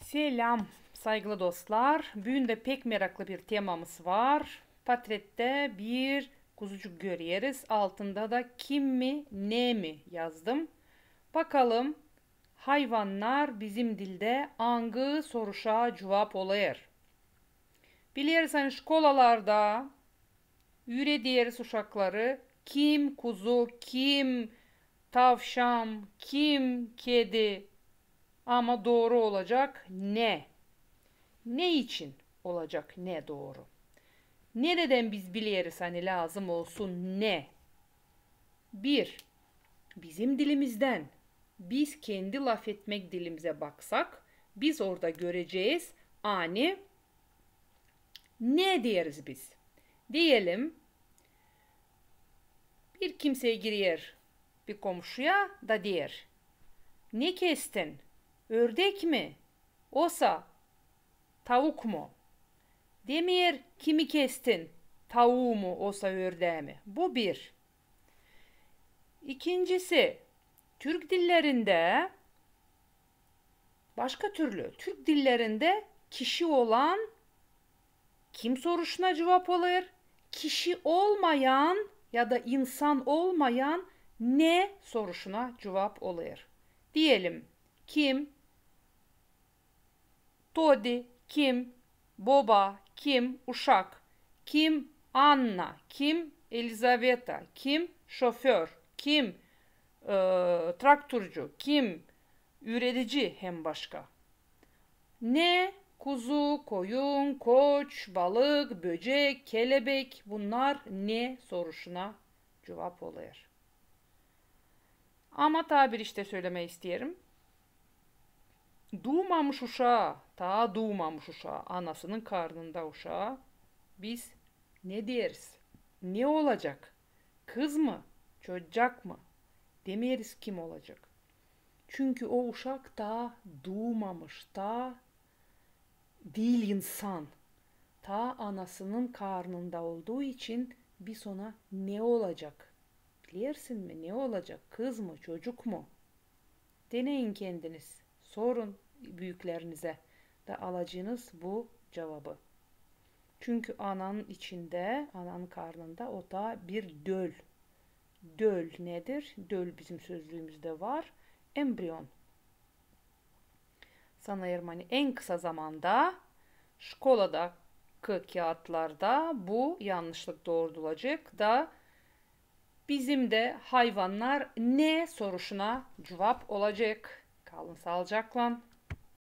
Selam saygılı dostlar. Bugün de pek meraklı bir temamız var. Portrette bir kuzucuk görüyoruz. Altında da kim mi ne mi yazdım. Bakalım hayvanlar bizim dilde hangi soruşa cevap oluyor. Biliyorsan şkolalarda öğretiyoruz uşakları kim kuzu, kim tavşan, kim kedi ama doğru olacak ne? Ne için olacak ne doğru? Nereden biz biliyoruz hani lazım olsun ne? Bir, bizim dilimizden. Biz kendi laf etmek dilimize baksak biz orada göreceğiz ani ne diyeriz biz? Diyelim bir kimseye giriyor bir komşuya da diyor. Ne kestin? Ördek mi? Osa tavuk mu? Demir kimi kestin? Tavuğu mu olsa ördeği mi? Bu bir. İkincisi Türk dillerinde başka türlü Türk dillerinde kişi olan kim sorusuna cevap alır. Kişi olmayan ya da insan olmayan ne sorusuna cevap alır. Diyelim kim, Todi, kim, Boba, kim, uşak, kim, Anna, kim, Elizaveta, kim, şoför, kim, traktörcü, kim, üretici hem başka. Ne, kuzu, koyun, koç, balık, böcek, kelebek bunlar ne sorusuna cevap oluyor. Ama tabir işte söylemeyi isterim. Doğmamış uşağı, ta doğmamış uşağı, anasının karnında uşağı biz ne deriz? Ne olacak? Kız mı? Çocuk mı? Demeyeriz kim olacak. Çünkü o uşak da doğmamış, da değil insan. Ta anasının karnında olduğu için biz ona ne olacak? Bilirsin mi ne olacak? Kız mı? Çocuk mu? Deneyin kendiniz. Sorun büyüklerinize de alacağınız bu cevabı. Çünkü ananın içinde, ananın karnında o da bir döl. Döl nedir? Döl bizim sözlüğümüzde var. Embriyon. Sanırım hani en kısa zamanda şkoladaki kağıtlarda bu yanlışlık doğrulacak da bizim de hayvanlar ne sorusuna cevap olacak. Kalın sağlıcakla.